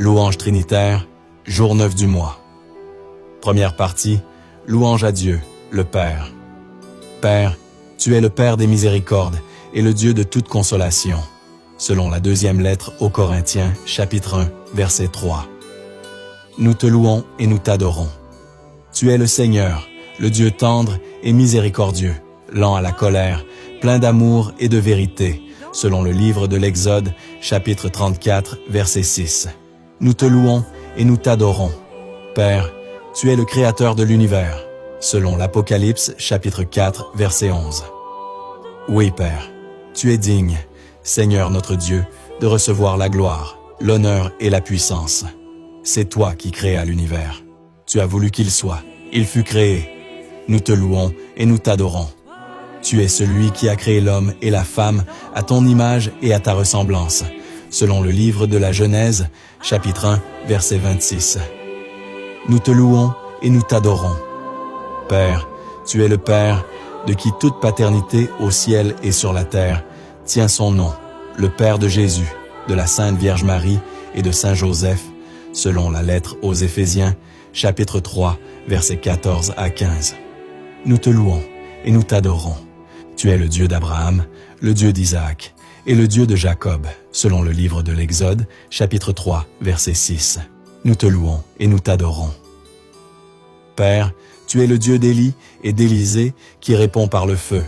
Louange trinitaire, jour 9 du mois. Première partie, louange à Dieu, le Père. Père, tu es le Père des miséricordes et le Dieu de toute consolation. Selon la deuxième lettre aux Corinthiens, chapitre 1, verset 3. Nous te louons et nous t'adorons. Tu es le Seigneur, le Dieu tendre et miséricordieux, lent à la colère, plein d'amour et de vérité, selon le livre de l'Exode, chapitre 34, verset 6. Nous te louons et nous t'adorons. Père, tu es le Créateur de l'univers, selon l'Apocalypse, chapitre 4, verset 11. Oui, Père, tu es digne, Seigneur notre Dieu, de recevoir la gloire, l'honneur et la puissance. C'est toi qui créas l'univers. Tu as voulu qu'il soit, il fut créé. Nous te louons et nous t'adorons. Tu es celui qui a créé l'homme et la femme à ton image et à ta ressemblance, selon le livre de la Genèse, chapitre 1, verset 26. Nous te louons et nous t'adorons. Père, tu es le Père, de qui toute paternité au ciel et sur la terre tient son nom, le Père de Jésus, de la Sainte Vierge Marie et de Saint Joseph, selon la lettre aux Éphésiens, chapitre 3, versets 14 à 15. Nous te louons et nous t'adorons. Tu es le Dieu d'Abraham, le Dieu d'Isaac et le Dieu de Jacob, selon le livre de l'Exode, chapitre 3, verset 6. Nous te louons et nous t'adorons. Père, tu es le Dieu d'Élie et d'Élisée qui répond par le feu,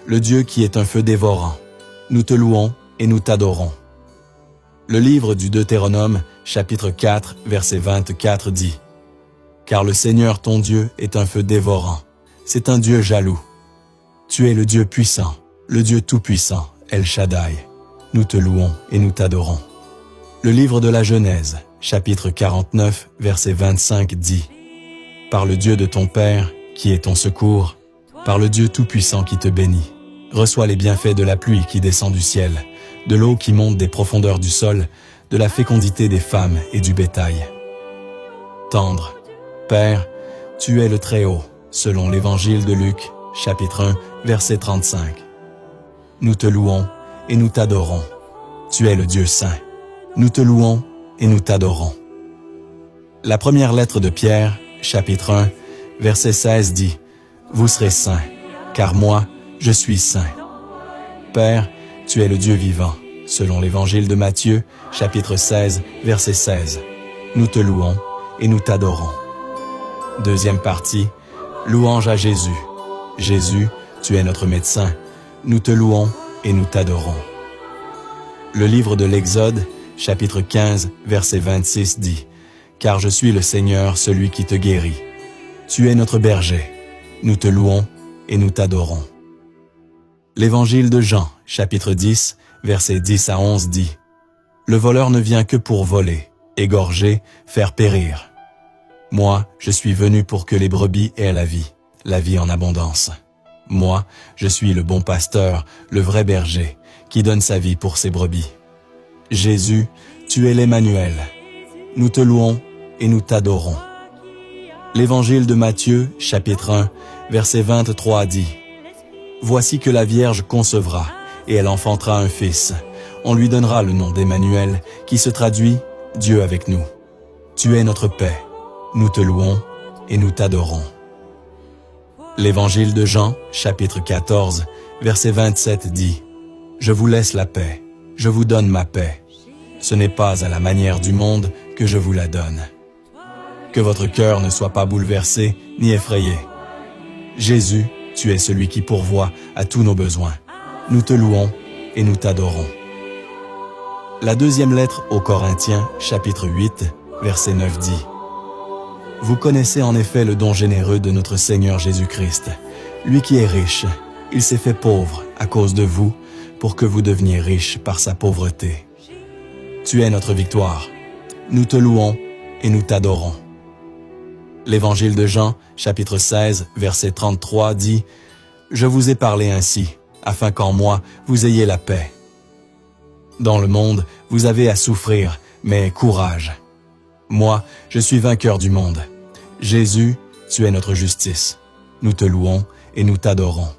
le Dieu qui est un feu dévorant. Nous te louons et nous t'adorons. Le livre du Deutéronome, chapitre 4, verset 24 dit « Car le Seigneur ton Dieu est un feu dévorant, c'est un Dieu jaloux. Tu es le Dieu puissant, le Dieu tout-puissant, El Shaddai. Nous te louons et nous t'adorons. » Le livre de la Genèse, chapitre 49, verset 25 dit « Par le Dieu de ton Père, qui est ton secours, par le Dieu tout-puissant qui te bénit, reçois les bienfaits de la pluie qui descend du ciel, de l'eau qui monte des profondeurs du sol, de la fécondité des femmes et du bétail. » Tendre, Père, tu es le Très-Haut, selon l'Évangile de Luc, chapitre 1, verset 35. Nous te louons et nous t'adorons. Tu es le Dieu saint. Nous te louons et nous t'adorons. La première lettre de Pierre, chapitre 1, verset 16 dit « Vous serez saints, car moi, je suis saint. » Père, tu es le Dieu vivant, selon l'Évangile de Matthieu, chapitre 16, verset 16. Nous te louons et nous t'adorons. Deuxième partie, louange à Jésus. Jésus, tu es notre médecin. Nous te louons et nous t'adorons. Le livre de l'Exode, chapitre 15, verset 26 dit « Car je suis le Seigneur, celui qui te guérit. Tu es notre berger. Nous te louons et nous t'adorons. » L'Évangile de Jean, chapitre 10, versets 10 à 11 dit « Le voleur ne vient que pour voler, égorger, faire périr. Moi, je suis venu pour que les brebis aient la vie en abondance. Moi, je suis le bon pasteur, le vrai berger, qui donne sa vie pour ses brebis. Jésus, tu es l'Emmanuel. Nous te louons et nous t'adorons. » L'Évangile de Matthieu, chapitre 1, verset 23 dit « Voici que la Vierge concevra, et elle enfantera un fils. On lui donnera le nom d'Emmanuel, qui se traduit « Dieu avec nous ». Tu es notre paix. Nous te louons et nous t'adorons. L'Évangile de Jean, chapitre 14, verset 27 dit « Je vous laisse la paix, je vous donne ma paix. Ce n'est pas à la manière du monde que je vous la donne. Que votre cœur ne soit pas bouleversé ni effrayé. Jésus, tu es celui qui pourvoit à tous nos besoins. Nous te louons et nous t'adorons. » La deuxième lettre aux Corinthiens, chapitre 8, verset 9 dit « Vous connaissez en effet le don généreux de notre Seigneur Jésus-Christ. Lui qui est riche, il s'est fait pauvre à cause de vous, pour que vous deveniez riches par sa pauvreté. Tu es notre victoire. Nous te louons et nous t'adorons. » L'Évangile de Jean, chapitre 16, verset 33 dit « Je vous ai parlé ainsi, afin qu'en moi vous ayez la paix. Dans le monde, vous avez à souffrir, mais courage. Moi, je suis vainqueur du monde. Jésus, tu es notre justice. Nous te louons et nous t'adorons. »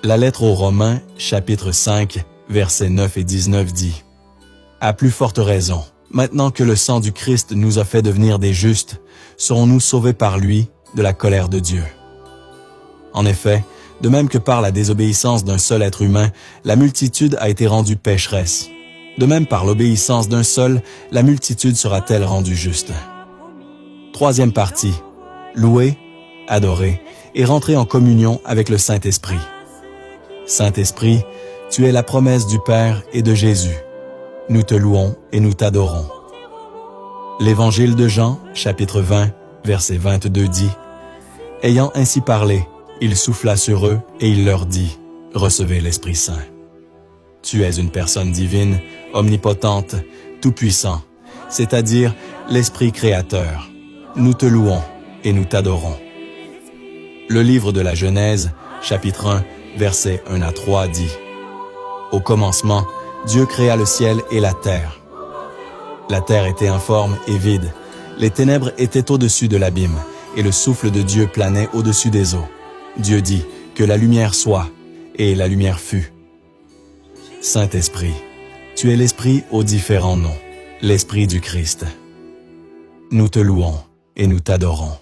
La lettre aux Romains, chapitre 5, versets 9 et 19 dit « À plus forte raison, Maintenant que le sang du Christ nous a fait devenir des justes, serons-nous sauvés par lui de la colère de Dieu. En effet, de même que par la désobéissance d'un seul être humain, la multitude a été rendue pécheresse. De même par l'obéissance d'un seul, la multitude sera-t-elle rendue juste. Troisième partie. Louer, adorer et rentrer en communion avec le Saint-Esprit. Saint-Esprit, tu es la promesse du Père et de Jésus. Nous te louons et nous t'adorons. L'Évangile de Jean, chapitre 20, verset 22 dit « Ayant ainsi parlé, il souffla sur eux et il leur dit « Recevez l'Esprit Saint. » Tu es une personne divine, omnipotente, tout-puissant, c'est-à-dire l'Esprit créateur. Nous te louons et nous t'adorons. Le livre de la Genèse, chapitre 1, versets 1 à 3 dit « Au commencement, Dieu créa le ciel et la terre. La terre était informe et vide. Les ténèbres étaient au-dessus de l'abîme, et le souffle de Dieu planait au-dessus des eaux. Dieu dit que la lumière soit, et la lumière fut. Saint-Esprit, tu es l'Esprit aux différents noms, l'Esprit du Christ. Nous te louons et nous t'adorons.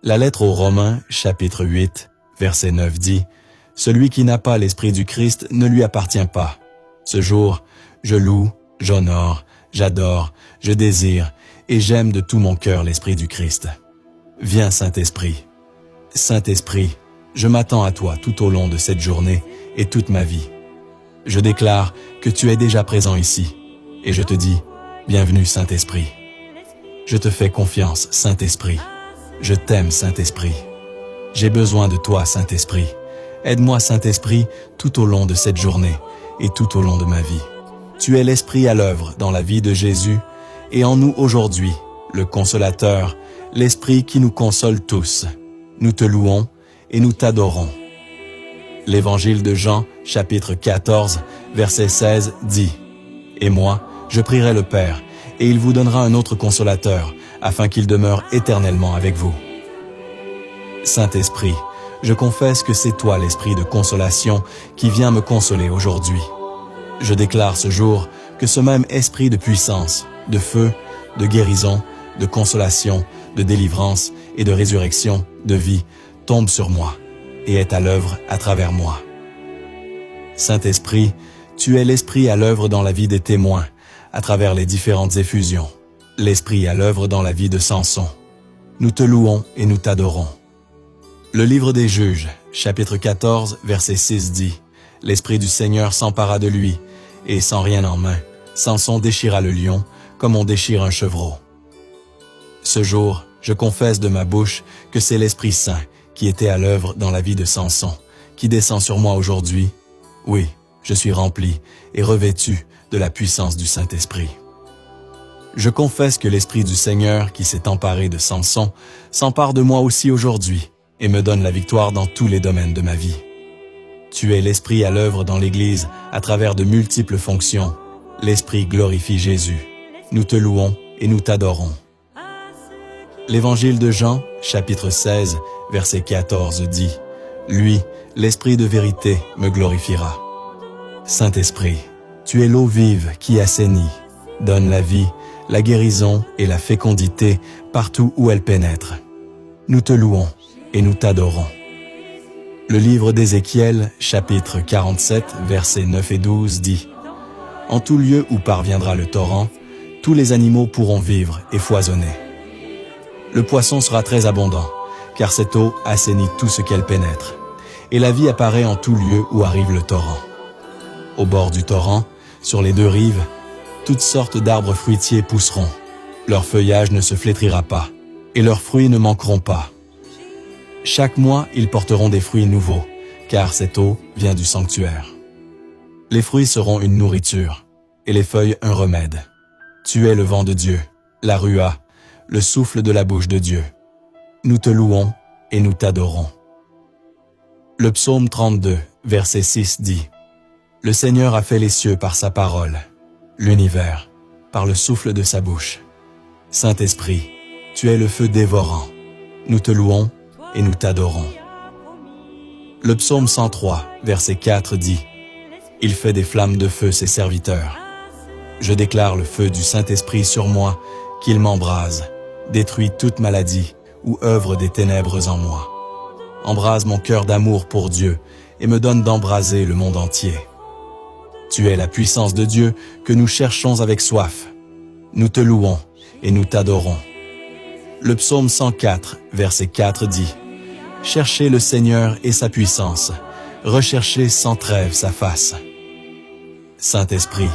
La lettre aux Romains, chapitre 8, verset 9 dit « Celui qui n'a pas l'Esprit du Christ ne lui appartient pas. Ce jour, je loue, j'honore, j'adore, je désire et j'aime de tout mon cœur l'Esprit du Christ. Viens, Saint-Esprit. Saint-Esprit, je m'attends à toi tout au long de cette journée et toute ma vie. Je déclare que tu es déjà présent ici et je te dis, bienvenue Saint-Esprit. Je te fais confiance, Saint-Esprit. Je t'aime, Saint-Esprit. J'ai besoin de toi, Saint-Esprit. Aide-moi, Saint-Esprit, tout au long de cette journée et tout au long de ma vie. Tu es l'Esprit à l'œuvre dans la vie de Jésus et en nous aujourd'hui, le Consolateur, l'Esprit qui nous console tous. Nous te louons et nous t'adorons. L'Évangile de Jean, chapitre 14, verset 16, dit « Et moi, je prierai le Père, et il vous donnera un autre Consolateur, afin qu'il demeure éternellement avec vous. » Saint-Esprit, je confesse que c'est toi l'Esprit de consolation qui vient me consoler aujourd'hui. Je déclare ce jour que ce même esprit de puissance, de feu, de guérison, de consolation, de délivrance et de résurrection, de vie, tombe sur moi et est à l'œuvre à travers moi. Saint-Esprit, tu es l'Esprit à l'œuvre dans la vie des témoins, à travers les différentes effusions, l'Esprit à l'œuvre dans la vie de Samson. Nous te louons et nous t'adorons. Le livre des Juges, chapitre 14, verset 6 dit « L'Esprit du Seigneur s'empara de lui, et sans rien en main, Samson déchira le lion, comme on déchire un chevreau. » Ce jour, je confesse de ma bouche que c'est l'Esprit Saint qui était à l'œuvre dans la vie de Samson, qui descend sur moi aujourd'hui. Oui, je suis rempli et revêtu de la puissance du Saint-Esprit. Je confesse que l'Esprit du Seigneur qui s'est emparé de Samson s'empare de moi aussi aujourd'hui et me donne la victoire dans tous les domaines de ma vie. Tu es l'Esprit à l'œuvre dans l'Église à travers de multiples fonctions. L'Esprit glorifie Jésus. Nous te louons et nous t'adorons. L'Évangile de Jean, chapitre 16, verset 14 dit « Lui, l'Esprit de vérité, me glorifiera. » Saint-Esprit, tu es l'eau vive qui assainit, donne la vie, la guérison et la fécondité partout où elle pénètre. Nous te louons et nous t'adorons. Le livre d'Ézéchiel, chapitre 47, versets 9 et 12 dit « En tout lieu où parviendra le torrent, tous les animaux pourront vivre et foisonner. Le poisson sera très abondant, car cette eau assainit tout ce qu'elle pénètre, et la vie apparaît en tout lieu où arrive le torrent. Au bord du torrent, sur les deux rives, toutes sortes d'arbres fruitiers pousseront. Leur feuillage ne se flétrira pas, et leurs fruits ne manqueront pas. Chaque mois, ils porteront des fruits nouveaux, car cette eau vient du sanctuaire. Les fruits seront une nourriture, et les feuilles un remède. Tu es le vent de Dieu, la ruah, le souffle de la bouche de Dieu. Nous te louons et nous t'adorons. Le psaume 32, verset 6 dit « Le Seigneur a fait les cieux par sa parole, l'univers par le souffle de sa bouche. Saint-Esprit, tu es le feu dévorant. Nous te louons et nous t'adorons. » Le psaume 103, verset 4 dit « Il fait des flammes de feu ses serviteurs. » Je déclare le feu du Saint-Esprit sur moi, qu'il m'embrase, détruit toute maladie ou œuvre des ténèbres en moi. Embrase mon cœur d'amour pour Dieu et me donne d'embraser le monde entier. Tu es la puissance de Dieu que nous cherchons avec soif. Nous te louons et nous t'adorons. Le psaume 104, verset 4 dit « Cherchez le Seigneur et sa puissance, recherchez sans trêve sa face. » Saint-Esprit,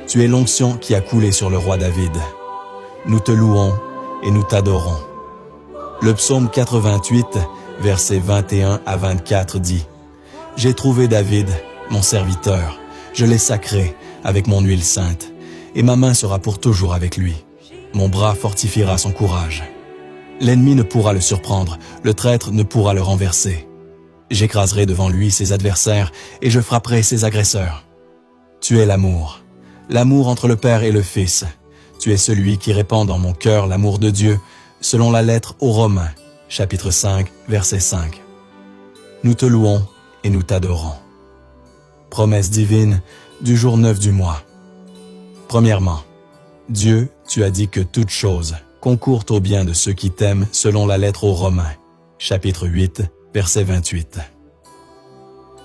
tu es l'onction qui a coulé sur le roi David. Nous te louons et nous t'adorons. Le psaume 88, versets 21 à 24 dit « J'ai trouvé David, mon serviteur, je l'ai sacré avec mon huile sainte, et ma main sera pour toujours avec lui. Mon bras fortifiera son courage. L'ennemi ne pourra le surprendre, le traître ne pourra le renverser. J'écraserai devant lui ses adversaires et je frapperai ses agresseurs. Tu es l'amour entre le Père et le Fils. Tu es celui qui répand dans mon cœur l'amour de Dieu, selon la lettre aux Romains, chapitre 5, verset 5. Nous te louons et nous t'adorons. Promesse divine du jour 9 du mois. Premièrement, Dieu, tu as dit que toute chose concourt au bien de ceux qui t'aiment selon la lettre aux Romains, chapitre 8, verset 28.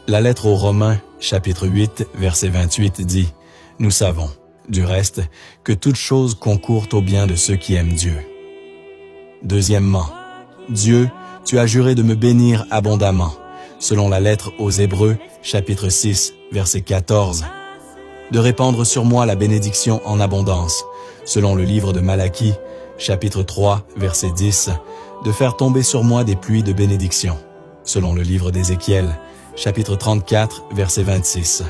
La lettre aux Romains, chapitre 8, verset 28 dit « Nous savons, du reste, que toute chose concourt au bien de ceux qui aiment Dieu. » Deuxièmement, Dieu, tu as juré de me bénir abondamment, selon la lettre aux Hébreux, chapitre 6, verset 14, de répandre sur moi la bénédiction en abondance, selon le livre de Malachie, chapitre 3, verset 10, de faire tomber sur moi des pluies de bénédiction, selon le livre d'Ézéchiel, chapitre 34, verset 26.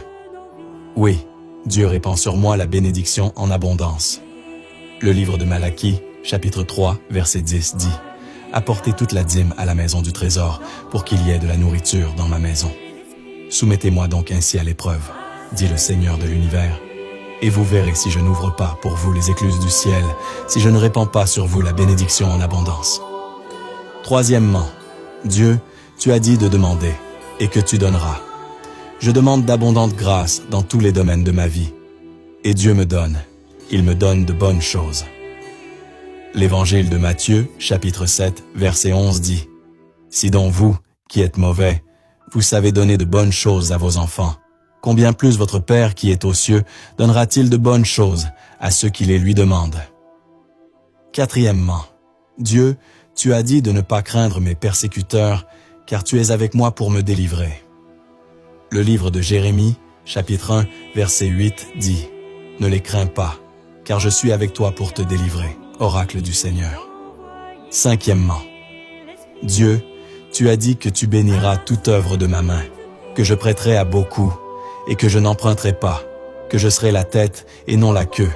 Oui, Dieu répand sur moi la bénédiction en abondance. Le livre de Malachie, chapitre 3, verset 10 dit « Apportez toute la dîme à la maison du trésor, pour qu'il y ait de la nourriture dans ma maison. Soumettez-moi donc ainsi à l'épreuve, dit le Seigneur de l'univers, et vous verrez si je n'ouvre pas pour vous les écluses du ciel, si je ne répands pas sur vous la bénédiction en abondance. » Troisièmement, Dieu, tu as dit de demander, et que tu donneras. Je demande d'abondantes grâces dans tous les domaines de ma vie. Et Dieu me donne, il me donne de bonnes choses. L'Évangile de Matthieu, chapitre 7, verset 11 dit « Si donc vous, qui êtes mauvais, vous savez donner de bonnes choses à vos enfants, combien plus votre Père qui est aux cieux donnera-t-il de bonnes choses à ceux qui les lui demandent. » Quatrièmement, Dieu, tu as dit de ne pas craindre mes persécuteurs, car tu es avec moi pour me délivrer. Le livre de Jérémie, chapitre 1, verset 8 dit « Ne les crains pas, car je suis avec toi pour te délivrer, oracle du Seigneur. » Cinquièmement, Dieu, tu as dit que tu béniras toute œuvre de ma main, que je prêterai à beaucoup, et que je n'emprunterai pas, que je serai la tête et non la queue.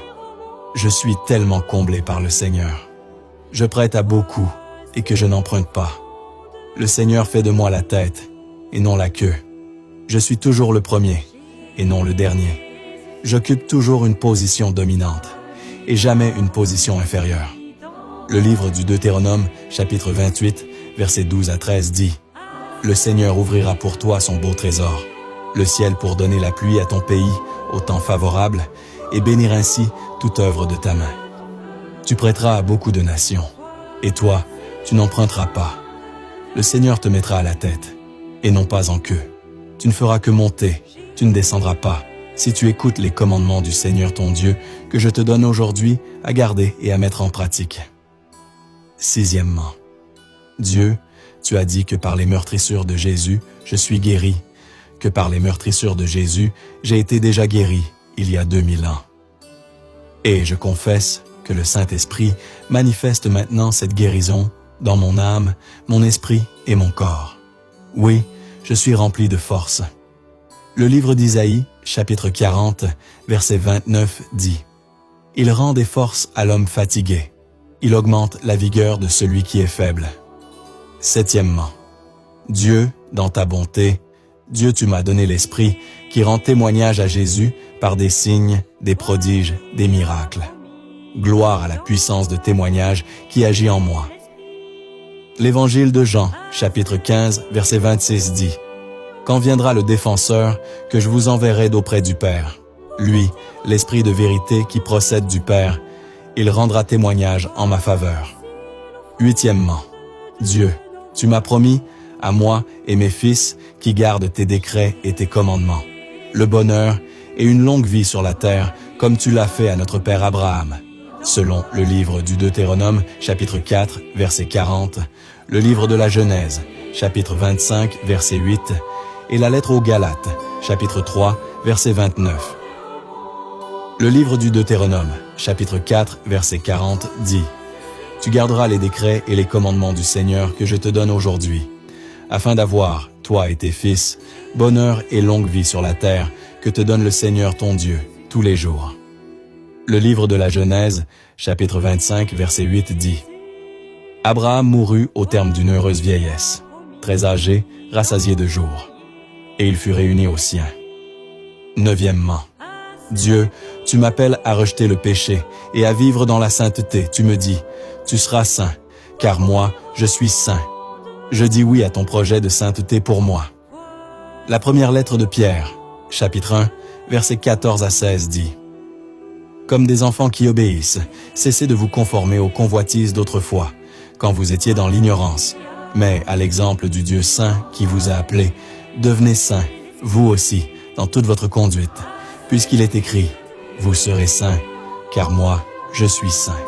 Je suis tellement comblé par le Seigneur. Je prête à beaucoup, et que je n'emprunte pas. Le Seigneur fait de moi la tête, et non la queue. Je suis toujours le premier, et non le dernier. J'occupe toujours une position dominante, et jamais une position inférieure. Le livre du Deutéronome, chapitre 28, versets 12 à 13 dit « Le Seigneur ouvrira pour toi son beau trésor, le ciel pour donner la pluie à ton pays au temps favorable, et bénir ainsi toute œuvre de ta main. Tu prêteras à beaucoup de nations, et toi, tu n'emprunteras pas. Le Seigneur te mettra à la tête, et non pas en queue. Tu ne feras que monter, tu ne descendras pas, si tu écoutes les commandements du Seigneur ton Dieu que je te donne aujourd'hui à garder et à mettre en pratique. » Sixièmement, Dieu, tu as dit que par les meurtrissures de Jésus, je suis guéri, que par les meurtrissures de Jésus, j'ai été déjà guéri il y a 2000 ans. Et je confesse que le Saint-Esprit manifeste maintenant cette guérison dans mon âme, mon esprit et mon corps. Oui, je suis rempli de force. Le livre d'Isaïe, chapitre 40, verset 29 dit « Il rend des forces à l'homme fatigué. Il augmente la vigueur de celui qui est faible. » Septièmement, Dieu, dans ta bonté, Dieu, tu m'as donné l'Esprit qui rend témoignage à Jésus par des signes, des prodiges, des miracles. Gloire à la puissance de témoignage qui agit en moi. L'Évangile de Jean, chapitre 15, verset 26 dit « Quand viendra le défenseur, que je vous enverrai d'auprès du Père, Lui, l'Esprit de vérité qui procède du Père, il rendra témoignage en ma faveur. Huitièmement, Dieu, tu m'as promis, à moi et mes fils, qui gardent tes décrets et tes commandements, le bonheur et une longue vie sur la terre, comme tu l'as fait à notre père Abraham. Selon le livre du Deutéronome, chapitre 4, verset 40, le livre de la Genèse, chapitre 25, verset 8, et la lettre aux Galates, chapitre 3, verset 29. Le livre du Deutéronome, chapitre 4, verset 40, dit « Tu garderas les décrets et les commandements du Seigneur que je te donne aujourd'hui, afin d'avoir, toi et tes fils, bonheur et longue vie sur la terre que te donne le Seigneur ton Dieu tous les jours. » Le livre de la Genèse, chapitre 25, verset 8 dit « Abraham mourut au terme d'une heureuse vieillesse, très âgé, rassasié de jours, et il fut réuni aux siens. » Neuvièmement, Dieu, tu m'appelles à rejeter le péché et à vivre dans la sainteté. Tu me dis, tu seras saint, car moi, je suis saint. Je dis oui à ton projet de sainteté pour moi. La première lettre de Pierre, chapitre 1, versets 14 à 16 dit « Comme des enfants qui obéissent, cessez de vous conformer aux convoitises d'autrefois, quand vous étiez dans l'ignorance. Mais à l'exemple du Dieu saint qui vous a appelé, devenez saints, vous aussi, dans toute votre conduite, puisqu'il est écrit, vous serez saints, car moi, je suis saint. »